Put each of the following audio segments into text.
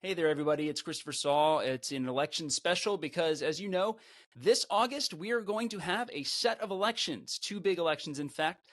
Hey there, everybody. It's Christopher Saul. It's an election special because, as you know, this August we are going to have a set of elections, two big elections, in fact.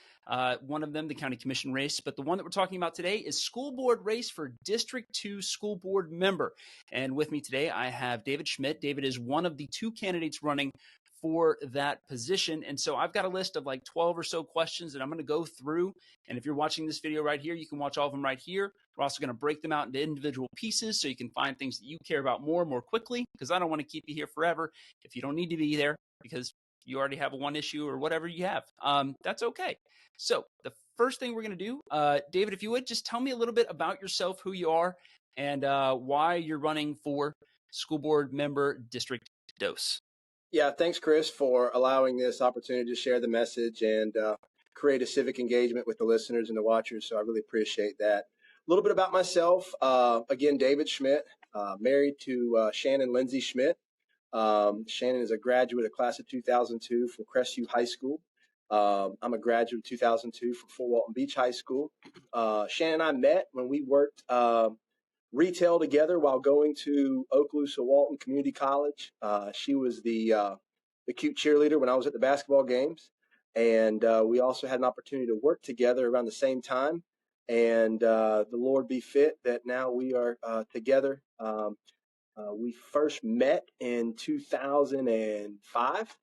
One of them, the county commission race, but the one that we're talking about today is school board race for District 2 school board member. And with me today, I have David Schmidt. David is one of the two candidates running for that position. And so I've got a list of like 12 or so questions that I'm going to go through. And if you're watching this video right here, you can watch all of them right here. We're also going to break them out into individual pieces so you can find things that you care about more quickly, because I don't want to keep you here forever if you don't need to be there because you already have one issue or whatever you have. That's okay. So the first thing we're going to do, David, if you would, just tell me a little bit about yourself, who you are, and why you're running for school board member District Dose. Yeah, thanks, Chris, for allowing this opportunity to share the message and create a civic engagement with the listeners and the watchers. So I really appreciate that. A little bit about myself. Again, David Schmidt, married to Shannon Lindsay Schmidt. Shannon is a graduate of class of 2002 from Crestview High School. I'm a graduate of 2002 from Fort Walton Beach High School. Shannon and I met when we worked retail together while going to Okaloosa Walton Community College. She was the cute cheerleader when I was at the basketball games, and we also had an opportunity to work together around the same time. And the Lord be fit that now we are together. We first met in 2005.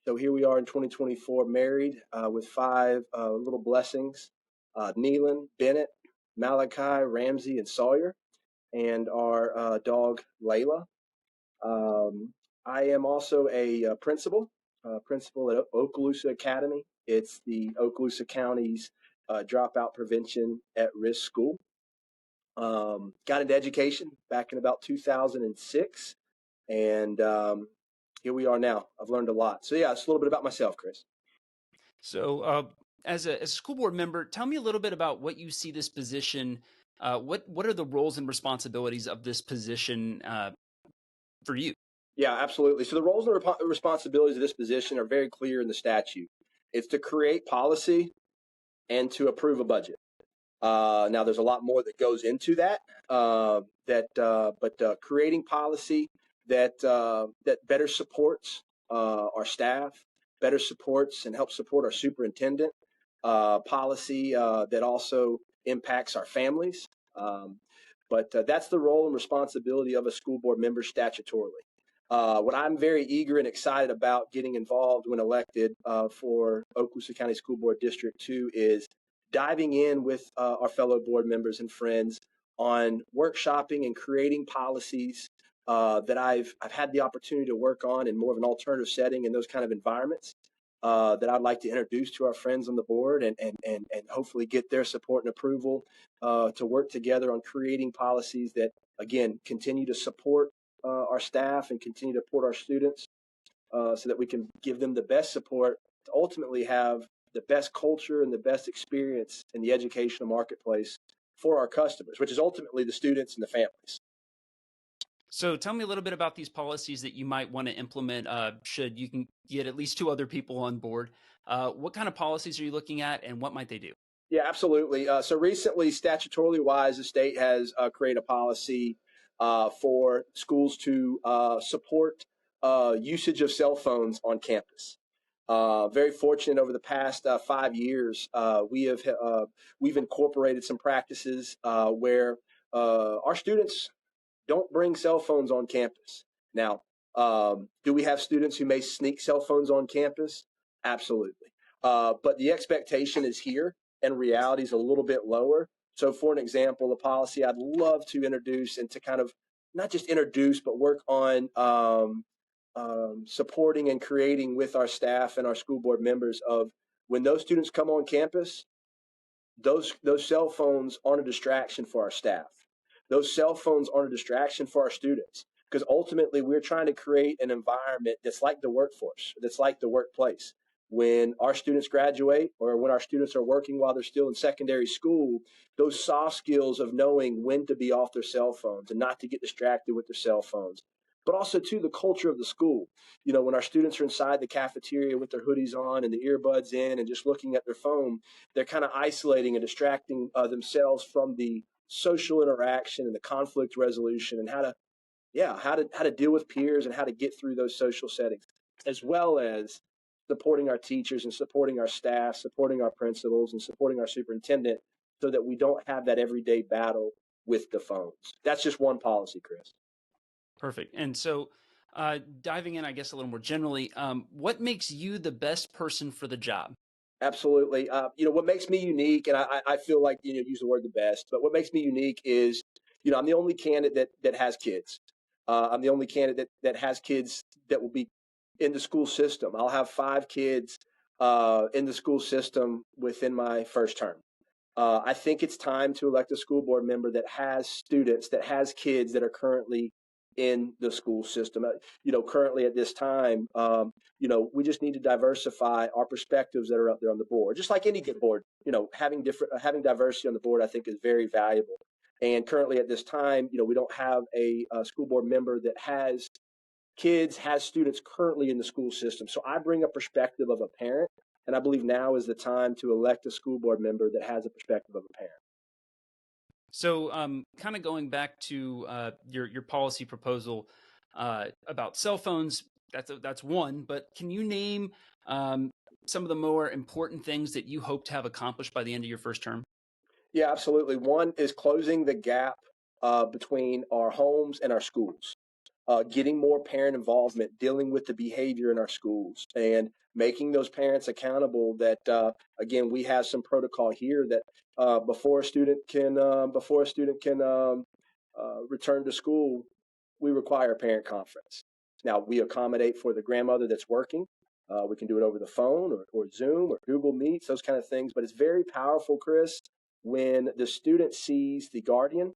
So here we are in 2024, married with five little blessings, Neelan, Bennett, Malachi, Ramsey, and Sawyer, and our dog, Layla. I am also a principal at Okaloosa Academy. It's the Okaloosa County's dropout prevention at risk school. Got into education back in about 2006, and here we are now. I've learned a lot. So yeah, it's a little bit about myself, Chris. So as a school board member, tell me a little bit about what you see this position. What are the roles and responsibilities of this position for you? Yeah, absolutely. So the roles and responsibilities of this position are very clear in the statute. It's to create policy and to approve a budget. Now, there's a lot more that goes into that. But creating policy that better supports our staff, better supports and helps support our superintendent. Policy that also impacts our families. But that's the role and responsibility of a school board member statutorily. What I'm very eager and excited about getting involved when elected for Okaloosa County School Board District 2 is diving in with our fellow board members and friends on workshopping and creating policies that I've had the opportunity to work on in more of an alternative setting in those kind of environments that I'd like to introduce to our friends on the board and hopefully get their support and approval to work together on creating policies that, again, continue to support our staff and continue to support our students so that we can give them the best support to ultimately have the best culture and the best experience in the educational marketplace for our customers, which is ultimately the students and the families. So tell me a little bit about these policies that you might want to implement should you can get at least two other people on board. What kind of policies are you looking at and what might they do? Yeah, absolutely. So recently, statutorily wise, the state has created a policy for schools to support usage of cell phones on campus. Very fortunate over the past 5 years, we've incorporated some practices where our students don't bring cell phones on campus. Now, do we have students who may sneak cell phones on campus? Absolutely. But the expectation is here and reality is a little bit lower. So for an example, a policy I'd love to introduce and to kind of not just introduce, but work on supporting and creating with our staff and our school board members of when those students come on campus, those cell phones aren't a distraction for our staff. Those cell phones aren't a distraction for our students because ultimately we're trying to create an environment that's like the workforce, that's like the workplace. When our students graduate or when our students are working while they're still in secondary school, those soft skills of knowing when to be off their cell phones and not to get distracted with their cell phones, but also to the culture of the school. You know, when our students are inside the cafeteria with their hoodies on and the earbuds in and just looking at their phone, they're kind of isolating and distracting themselves from the social interaction and the conflict resolution and how to deal with peers and how to get through those social settings, as well as supporting our teachers and supporting our staff, supporting our principals and supporting our superintendent so that we don't have that everyday battle with the phones. That's just one policy, Chris. Perfect. And so, diving in, I guess, a little more generally, what makes you the best person for the job? Absolutely. What makes me unique, and I feel like, use the word the best, but what makes me unique is, I'm the only candidate that has kids. I'm the only candidate that has kids that will be in the school system. I'll have 5 kids in the school system within my first term. I think it's time to elect a school board member that has students, that has kids that are currently in the school system. Currently at this time, we just need to diversify our perspectives that are up there on the board. Just like any good board, having diversity on the board, I think is very valuable. And currently at this time, we don't have a school board member that has students currently in the school system. So I bring a perspective of a parent, and I believe now is the time to elect a school board member that has a perspective of a parent. So, kind of going back to your policy proposal about cell phones, that's one. But can you name some of the more important things that you hope to have accomplished by the end of your first term? Yeah, absolutely. One is closing the gap between our homes and our schools, getting more parent involvement, dealing with the behavior in our schools, and making those parents accountable. That again, we have some protocol here that before a student can return to school, we require a parent conference. Now we accommodate for the grandmother that's working. We can do it over the phone or Zoom or Google Meets, those kind of things. But it's very powerful, Chris, when the student sees the guardian,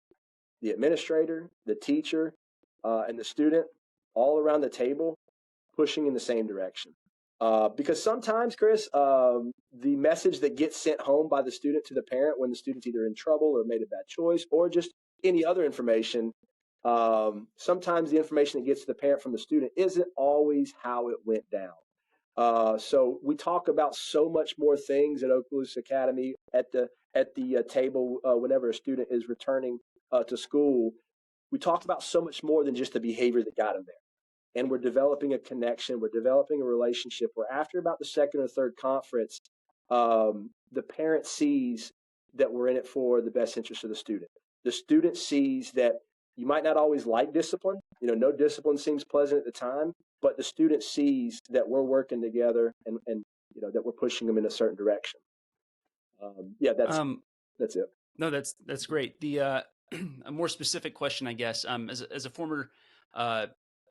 the administrator, the teacher, and the student all around the table pushing in the same direction. Because sometimes, Chris, the message that gets sent home by the student to the parent when the student's either in trouble or made a bad choice or just any other information, sometimes the information that gets to the parent from the student isn't always how it went down. So we talk about so much more things at Okaloosa Academy at the table whenever a student is returning to school. We talk about so much more than just the behavior that got them there. And we're developing a connection. We're developing a relationship where after about the second or third conference, the parent sees that we're in it for the best interest of the student. The student sees that you might not always like discipline. No discipline seems pleasant at the time, but the student sees that we're working together and that we're pushing them in a certain direction. That's it. No, that's great. The a more specific question, I guess, as a former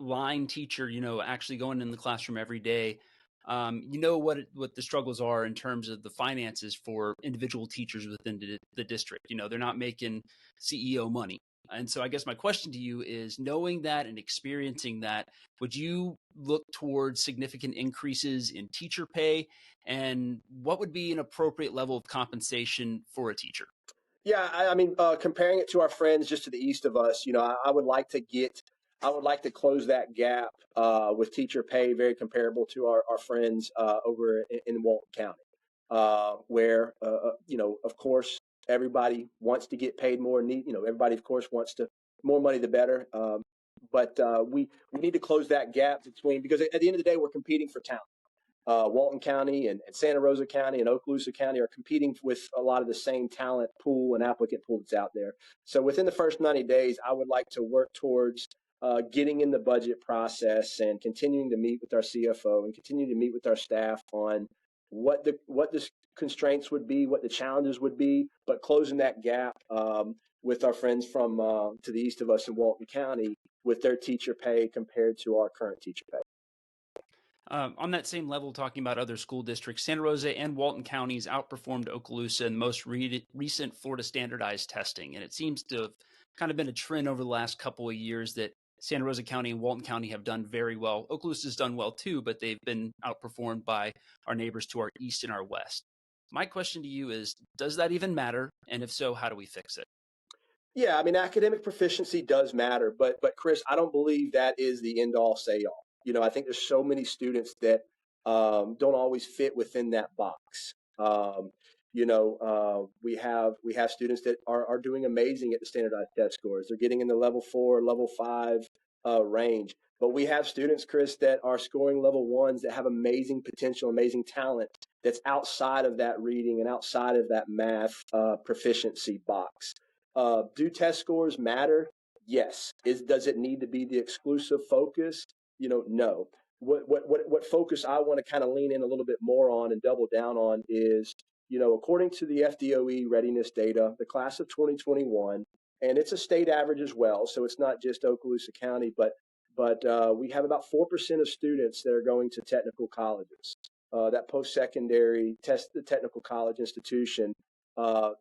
line teacher, actually going in the classroom every day, what the struggles are in terms of the finances for individual teachers within the district. They're not making CEO money. And so I guess my question to you is, knowing that and experiencing that, would you look towards significant increases in teacher pay? And what would be an appropriate level of compensation for a teacher? Yeah, I mean, comparing it to our friends just to the east of us, I would like to close that gap with teacher pay, very comparable to our friends over in Walton County, where of course, everybody wants to get paid more. Everybody, of course, wants to more money the better. But we need to close that gap between, because at the end of the day, we're competing for talent. Walton County and Santa Rosa County and Okaloosa County are competing with a lot of the same talent pool and applicant pool that's out there. So within the first 90 days, I would like to work towards getting in the budget process and continuing to meet with our CFO and continue to meet with our staff on what the constraints would be, what the challenges would be, but closing that gap with our friends from to the east of us in Walton County with their teacher pay compared to our current teacher pay. On that same level, talking about other school districts, Santa Rosa and Walton counties outperformed Okaloosa in the most recent Florida standardized testing. And it seems to have kind of been a trend over the last couple of years that Santa Rosa County and Walton County have done very well. Okaloosa's done well too, but they've been outperformed by our neighbors to our east and our west. My question to you is, does that even matter? And if so, how do we fix it? Yeah, I mean, academic proficiency does matter, but Chris, I don't believe that is the end all say all. I think there's so many students that don't always fit within that box. We have students that are doing amazing at the standardized test scores. They're getting in the level 4, level 5 range. But we have students, Chris, that are scoring level 1s that have amazing potential, amazing talent that's outside of that reading and outside of that math proficiency box. Do test scores matter? Yes. Does it need to be the exclusive focus? No. What focus I want to kind of lean in a little bit more on and double down on is, according to the FDOE readiness data, the class of 2021, and it's a state average as well, so it's not just Okaloosa County, but we have about 4% of students that are going to technical colleges. That post-secondary the technical college institution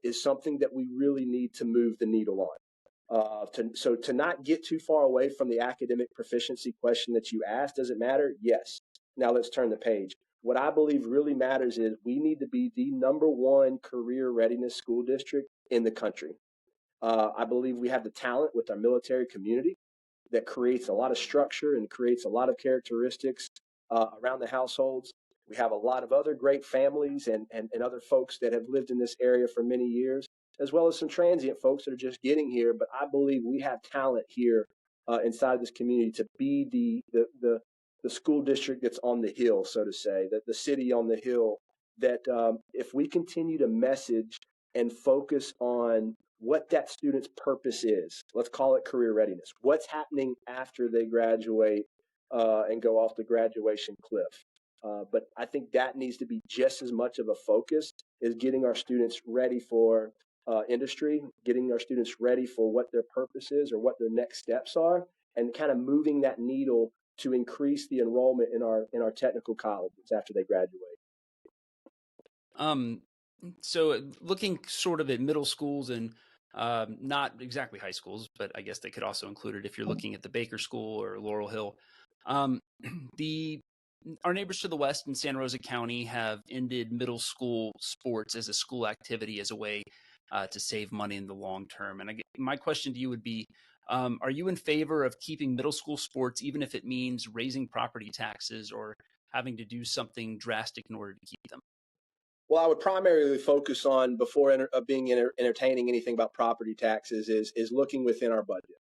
is something that we really need to move the needle on. So to not get too far away from the academic proficiency question that you asked, does it matter? Yes. Now let's turn the page. What I believe really matters is we need to be the #1 career readiness school district in the country. I believe we have the talent with our military community that creates a lot of structure and creates a lot of characteristics around the households. We have a lot of other great families and other folks that have lived in this area for many years, as well as some transient folks that are just getting here. But I believe we have talent here inside this community to be the school district that's on the hill, so to say, that the city on the hill, that if we continue to message and focus on what that student's purpose is. Let's call it career readiness. What's happening after they graduate and go off the graduation cliff? But I think that needs to be just as much of a focus as getting our students ready for industry, getting our students ready for what their purpose is or what their next steps are, and kind of moving that needle to increase the enrollment in our technical colleges after they graduate. So looking sort of at middle schools and not exactly high schools, but I guess they could also include it if you're looking at the Baker School or Laurel Hill. The Our neighbors to the west in Santa Rosa County have ended middle school sports as a school activity as a way to save money in the long term. And my question to you would be, are you in favor of keeping middle school sports, even if it means raising property taxes or having to do something drastic in order to keep them? Well, I would primarily focus on, before entertaining anything about property taxes, is looking within our budget.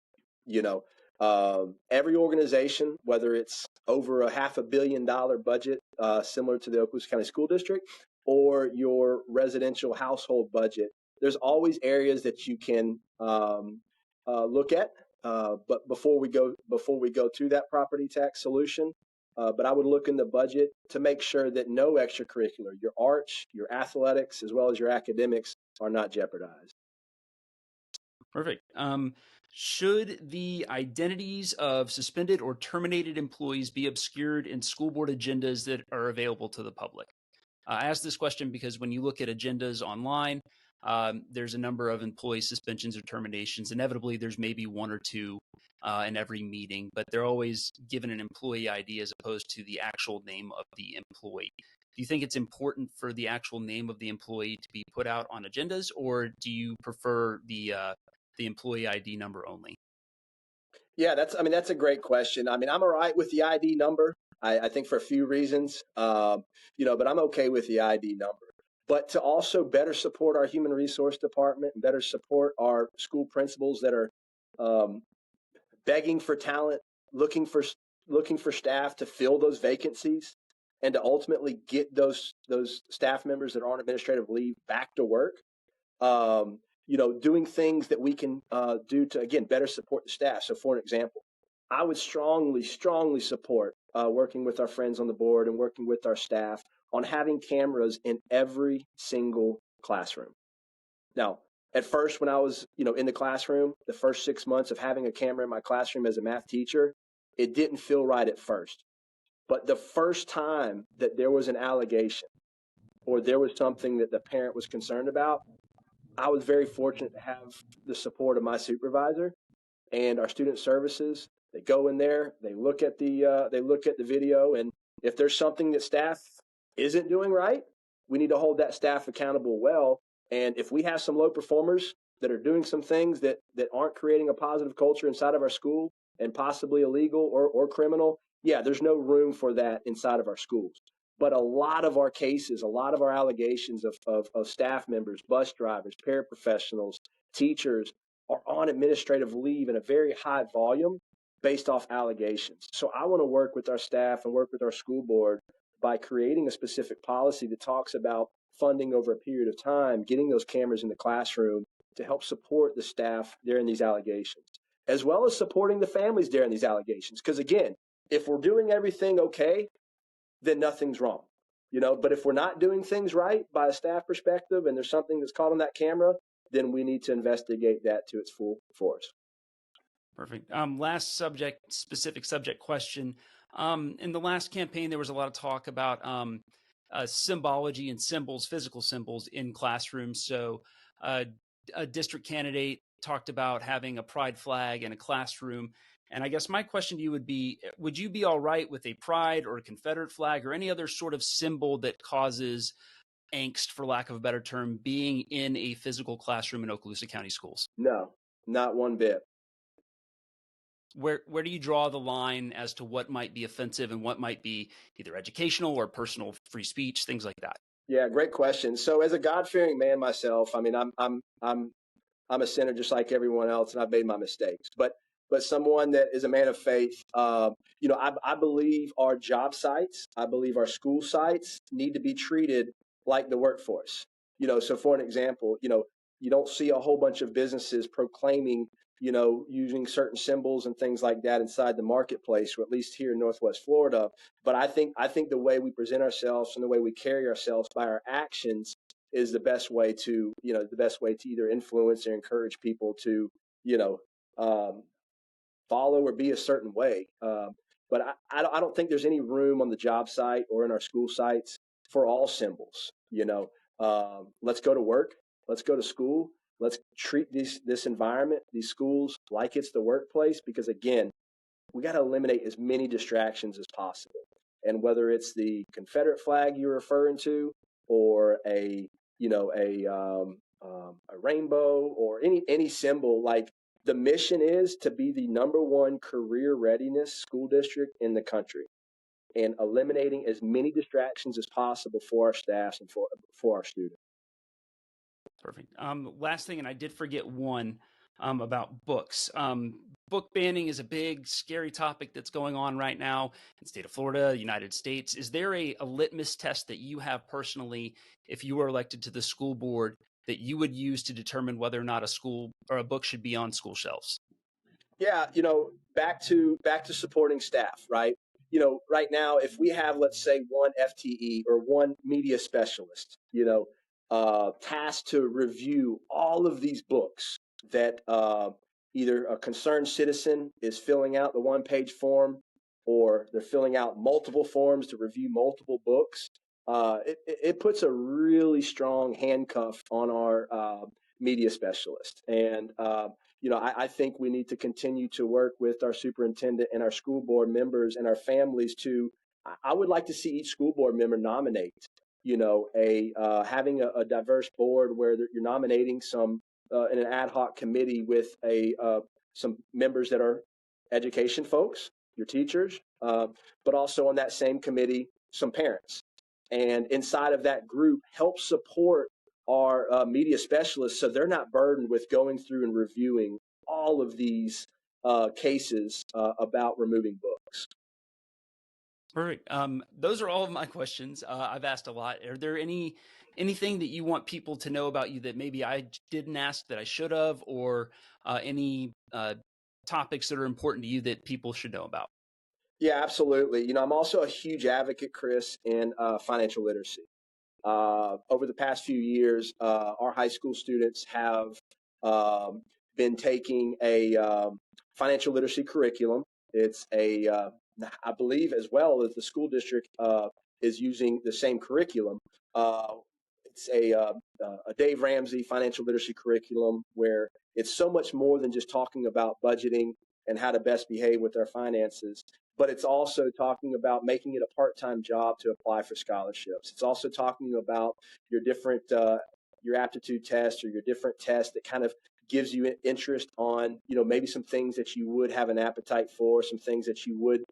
Every organization, whether it's over a $500 million budget, similar to the Okaloosa County School District, or your residential household budget, there's always areas that you can look at. But before we go to that property tax solution, but I would look in the budget to make sure that no extracurricular, your arts, your athletics, as well as your academics, are not jeopardized. Perfect. Should the identities of suspended or terminated employees be obscured in school board agendas that are available to the public? I ask this question because when you look at agendas online, there's a number of employee suspensions or terminations. Inevitably, there's maybe one or two in every meeting, but they're always given an employee ID as opposed to the actual name of the employee. Do you think it's important for the actual name of the employee to be put out on agendas, or do you prefer the employee ID number only? Yeah, that's a great question. I'm all right with the ID number. I think for a few reasons, but I'm okay with the ID number. But to also better support our human resource department, and better support our school principals that are begging for talent, looking for staff to fill those vacancies, and to ultimately get those staff members that are on administrative leave back to work. Doing things that we can do to, again, better support the staff. So for an example, I would strongly support working with our friends on the board and working with our staff on having cameras in every single classroom. Now, at first, when I was, in the classroom, the first 6 months of having a camera in my classroom as a math teacher, it didn't feel right at first. But the first time that there was an allegation or there was something that the parent was concerned about, I was very fortunate to have the support of my supervisor and our student services. They go in there, they look at the video, and if there's something that staff isn't doing right, we need to hold that staff accountable well. And if we have some low performers that are doing some things that aren't creating a positive culture inside of our school and possibly illegal or criminal, yeah, there's no room for that inside of our schools. But a lot of our cases, a lot of our allegations of staff members, bus drivers, paraprofessionals, teachers are on administrative leave in a very high volume based off allegations. So I want to work with our staff and work with our school board by creating a specific policy that talks about funding over a period of time, getting those cameras in the classroom to help support the staff during these allegations, as well as supporting the families during these allegations. Because again, if we're doing everything okay, then nothing's wrong. But if we're not doing things right by a staff perspective and there's something that's caught on that camera, then we need to investigate that to its full force. Perfect. Last specific subject question. In the last campaign, there was a lot of talk about symbology and symbols, physical symbols in classrooms. So a district candidate talked about having a pride flag in a classroom. And I guess my question to you would you be all right with a pride or a Confederate flag or any other sort of symbol that causes angst, for lack of a better term, being in a physical classroom in Okaloosa County schools? No, not one bit. Where do you draw the line as to what might be offensive and what might be either educational or personal free speech, things like that? Yeah, great question. So as a God-fearing man myself, I mean, I'm a sinner just like everyone else, and I've made my mistakes. But someone that is a man of faith, I believe our job sites, I believe our school sites need to be treated like the workforce. So for an example, you don't see a whole bunch of businesses proclaiming, using certain symbols and things like that inside the marketplace, or at least here in Northwest Florida. But I think the way we present ourselves and the way we carry ourselves by our actions is the best way to either influence or encourage people to, follow or be a certain way. But I don't think there's any room on the job site or in our school sites for all symbols. Let's go to work. Let's go to school. Let's treat this environment, these schools, like it's the workplace, because again, we got to eliminate as many distractions as possible. And whether it's the Confederate flag you're referring to, or a rainbow, or any symbol, like the mission is to be the #1 career readiness school district in the country, and eliminating as many distractions as possible for our staffs and for our students. Perfect. Last thing, and I did forget one about books. Book banning is a big, scary topic that's going on right now in the state of Florida, United States. Is there a litmus test that you have personally, if you were elected to the school board, that you would use to determine whether or not a school or a book should be on school shelves? Yeah, back to supporting staff, right? Right now, if we have, let's say, one FTE or one media specialist, tasked to review all of these books that either a concerned citizen is filling out the one-page form, or they're filling out multiple forms to review multiple books, it puts a really strong handcuff on our media specialist. And I think we need to continue to work with our superintendent and our school board members and our families I would like to see each school board member nominate, having a diverse board where you're nominating some in an ad hoc committee with some members that are education folks, your teachers, but also on that same committee, some parents. And inside of that group, help support our media specialists so they're not burdened with going through and reviewing all of these cases about removing books. Perfect. Those are all of my questions. I've asked a lot. Are there anything that you want people to know about you that maybe I didn't ask that I should have, or any topics that are important to you that people should know about? Yeah, absolutely. I'm also a huge advocate, Chris, in financial literacy. Over the past few years, our high school students have been taking a financial literacy curriculum. It's I believe, as well as the school district is using the same curriculum. It's a Dave Ramsey financial literacy curriculum, where it's so much more than just talking about budgeting and how to best behave with our finances, but it's also talking about making it a part-time job to apply for scholarships. It's also talking about your different your aptitude test, or your different tests that kind of gives you interest on, maybe some things that you would have an appetite for, some things that you would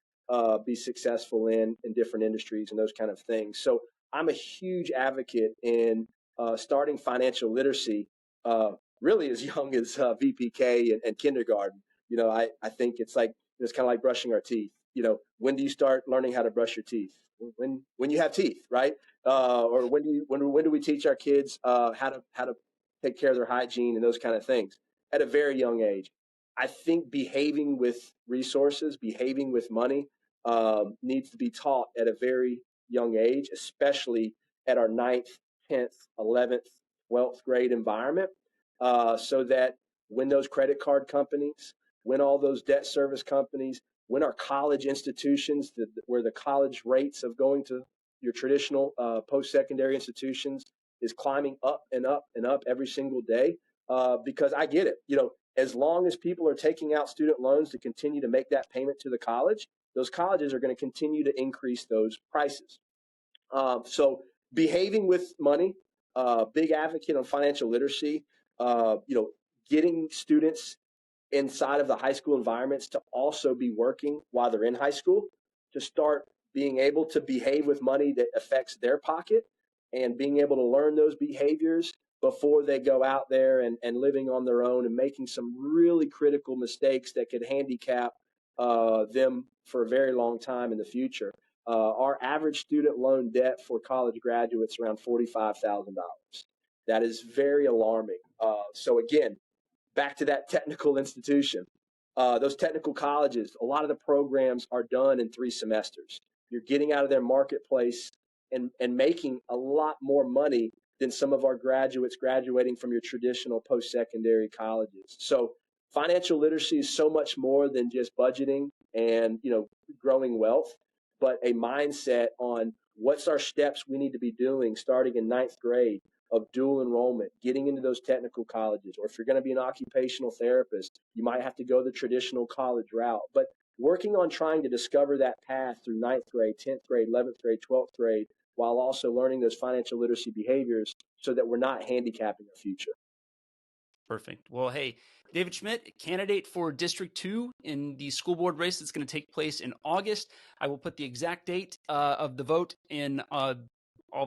be successful in different industries and those kind of things. So I'm a huge advocate in starting financial literacy really as young as VPK and kindergarten. I think it's kind of like brushing our teeth. When do you start learning how to brush your teeth? When you have teeth, right? Or when do we teach our kids how to take care of their hygiene and those kind of things at a very young age? I think behaving with resources, behaving with money, needs to be taught at a very young age, especially at our 9th, 10th, 11th, 12th grade environment, so that when those credit card companies, when all those debt service companies, when our college institutions, where the college rates of going to your traditional post-secondary institutions is climbing up and up and up every single day, because I get it. As long as people are taking out student loans to continue to make that payment to the college, those colleges are going to continue to increase those prices. So behaving with money, big advocate on financial literacy, getting students inside of the high school environments to also be working while they're in high school, to start being able to behave with money that affects their pocket and being able to learn those behaviors before they go out there and living on their own and making some really critical mistakes that could handicap them for a very long time in the future. Our average student loan debt for college graduates around $45,000. That is very alarming. So again, back to that technical institution. Those technical colleges, a lot of the programs are done in 3 semesters. You're getting out of their marketplace and making a lot more money than some of our graduates graduating from your traditional post-secondary colleges. So financial literacy is so much more than just budgeting and growing wealth, but a mindset on what's our steps we need to be doing starting in 9th grade of dual enrollment, getting into those technical colleges, or if you're going to be an occupational therapist, you might have to go the traditional college route. But working on trying to discover that path through 9th grade, 10th grade, 11th grade, 12th grade, while also learning those financial literacy behaviors so that we're not handicapping our future. Perfect. Well, hey, David Schmidt, candidate for District 2 in the school board race that's going to take place in August. I will put the exact date of the vote in all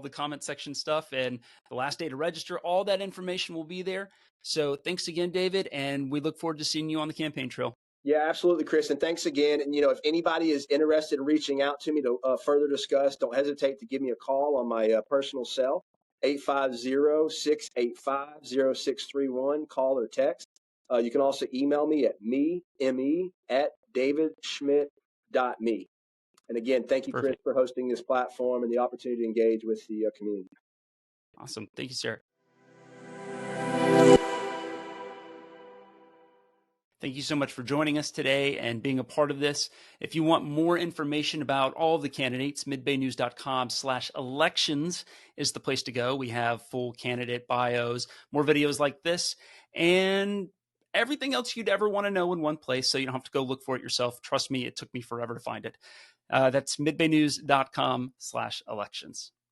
the comment section stuff and the last day to register. All that information will be there. So thanks again, David, and we look forward to seeing you on the campaign trail. Yeah, absolutely, Chris. And thanks again. And, if anybody is interested in reaching out to me to further discuss, don't hesitate to give me a call on my personal cell, 850-685-0631, call or text. You can also email me at me@davidschmidt.me. And again, thank you, Chris, for hosting this platform and the opportunity to engage with the community. Awesome. Thank you, sir. Thank you so much for joining us today and being a part of this. If you want more information about all of the candidates, midbaynews.com/elections is the place to go. We have full candidate bios, more videos like this, and everything else you'd ever want to know in one place, so you don't have to go look for it yourself. Trust me, it took me forever to find it. That's midbaynews.com/elections.